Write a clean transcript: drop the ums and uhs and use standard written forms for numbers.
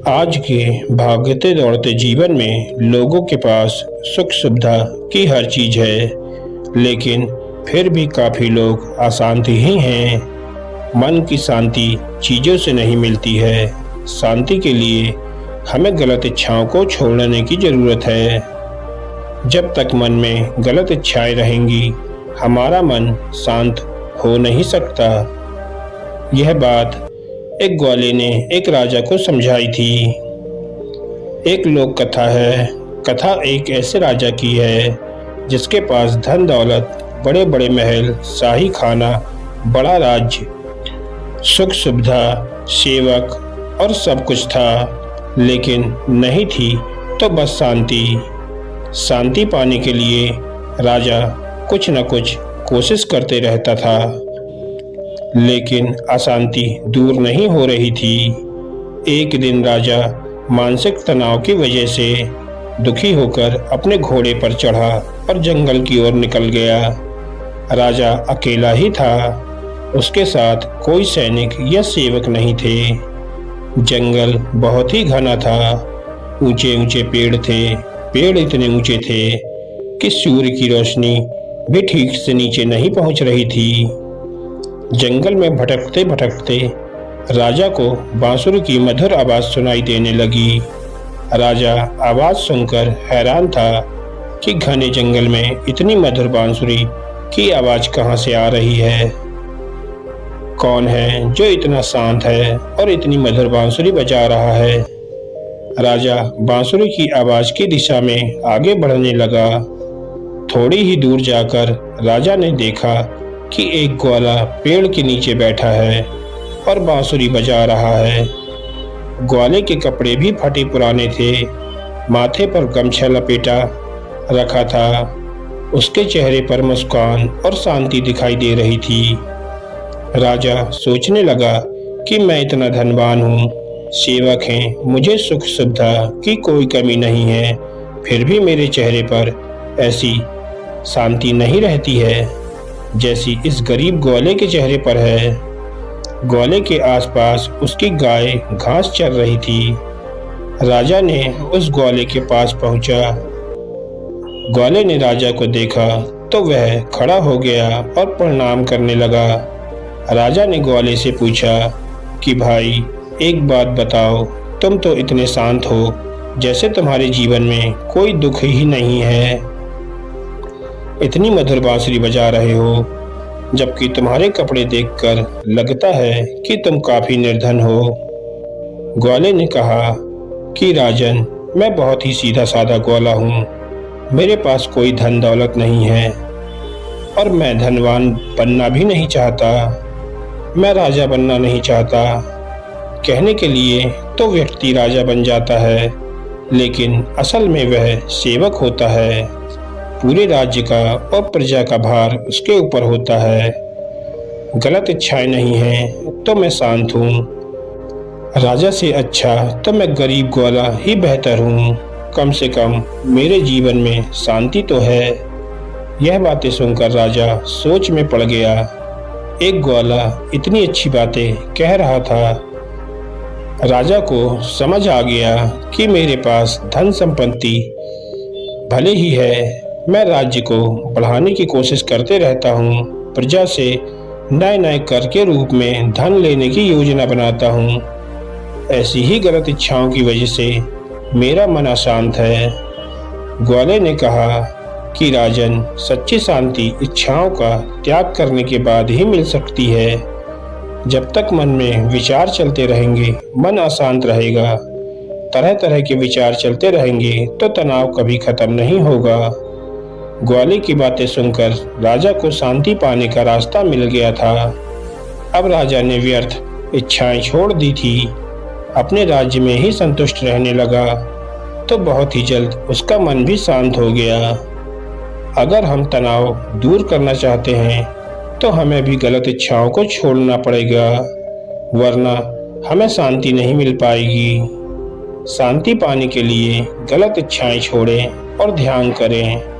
आज के भागते दौड़ते जीवन में लोगों के पास सुख सुविधा की हर चीज है, लेकिन फिर भी काफी लोग अशांत ही हैं। मन की शांति चीजों से नहीं मिलती है। शांति के लिए हमें गलत इच्छाओं को छोड़ने की जरूरत है। जब तक मन में गलत इच्छाएं रहेंगी, हमारा मन शांत हो नहीं सकता। यह बात एक ग्वाले ने एक राजा को समझाई थी। एक लोक कथा है। कथा एक ऐसे राजा की है जिसके पास धन दौलत, बड़े बड़े महल, शाही खाना, बड़ा राज्य, सुख सुविधा, सेवक और सब कुछ था, लेकिन नहीं थी तो बस शांति। शांति पाने के लिए राजा कुछ न कुछ कोशिश करते रहता था, लेकिन अशांति दूर नहीं हो रही थी। एक दिन राजा मानसिक तनाव की वजह से दुखी होकर अपने घोड़े पर चढ़ा और जंगल की ओर निकल गया। राजा अकेला ही था, उसके साथ कोई सैनिक या सेवक नहीं थे। जंगल बहुत ही घना था, ऊंचे ऊंचे पेड़ थे। पेड़ इतने ऊंचे थे कि सूर्य की रोशनी भी ठीक से नीचे नहीं पहुंच रही थी। जंगल में भटकते भटकते राजा को बांसुरी की मधुर आवाज सुनाई देने लगी। राजा आवाज सुनकर हैरान था कि घने जंगल में इतनी मधुर बांसुरी की आवाज कहां से आ रही है। कौन है जो इतना शांत है और इतनी मधुर बांसुरी बजा रहा है। राजा बांसुरी की आवाज की दिशा में आगे बढ़ने लगा। थोड़ी ही दूर जाकर राजा ने देखा कि एक ग्वाला पेड़ के नीचे बैठा है और बांसुरी बजा रहा है। ग्वाले के कपड़े भी फटे पुराने थे, माथे पर गमछा लपेटा रखा था। उसके चेहरे पर मुस्कान और शांति दिखाई दे रही थी। राजा सोचने लगा कि मैं इतना धनवान हूँ, सेवक हैं, मुझे सुख सुविधा की कोई कमी नहीं है, फिर भी मेरे चेहरे पर ऐसी शांति नहीं रहती है जैसी इस गरीब ग्वाले के चेहरे पर है। ग्वाले के आसपास उसकी गाय घास चर रही थी। राजा ने उस ग्वाले के पास पहुंचा। ग्वाले ने राजा को देखा तो वह खड़ा हो गया और प्रणाम करने लगा। राजा ने ग्वाले से पूछा कि भाई, एक बात बताओ, तुम तो इतने शांत हो जैसे तुम्हारे जीवन में कोई दुख ही नहीं है। इतनी मधुर बांसुरी बजा रहे हो, जबकि तुम्हारे कपड़े देखकर लगता है कि तुम काफी निर्धन हो। ग्वाले ने कहा कि राजन, मैं बहुत ही सीधा साधा ग्वाला हूँ, मेरे पास कोई धन दौलत नहीं है और मैं धनवान बनना भी नहीं चाहता। मैं राजा बनना नहीं चाहता। कहने के लिए तो व्यक्ति राजा बन जाता है, लेकिन असल में वह सेवक होता है। पूरे राज्य का और प्रजा का भार उसके ऊपर होता है। गलत इच्छाएं नहीं हैं तो मैं शांत हूँ। राजा से अच्छा तो मैं गरीब ग्वाला ही बेहतर हूँ। कम से कम मेरे जीवन में शांति तो है। यह बातें सुनकर राजा सोच में पड़ गया। एक ग्वाला इतनी अच्छी बातें कह रहा था। राजा को समझ आ गया कि मेरे पास धन संपत्ति भले ही है, मैं राज्य को बढ़ाने की कोशिश करते रहता हूँ, प्रजा से नए नए कर के रूप में धन लेने की योजना बनाता हूँ। ऐसी ही गलत इच्छाओं की वजह से मेरा मन अशांत है। ग्वाले ने कहा कि राजन, सच्ची शांति इच्छाओं का त्याग करने के बाद ही मिल सकती है। जब तक मन में विचार चलते रहेंगे, मन अशांत रहेगा। तरह तरह के विचार चलते रहेंगे तो तनाव कभी खत्म नहीं होगा। ग्वाले की बातें सुनकर राजा को शांति पाने का रास्ता मिल गया था। अब राजा ने व्यर्थ इच्छाएं छोड़ दी थी, अपने राज्य में ही संतुष्ट रहने लगा, तो बहुत ही जल्द उसका मन भी शांत हो गया। अगर हम तनाव दूर करना चाहते हैं तो हमें भी गलत इच्छाओं को छोड़ना पड़ेगा, वरना हमें शांति नहीं मिल पाएगी। शांति पाने के लिए गलत इच्छाएं छोड़ें और ध्यान करें।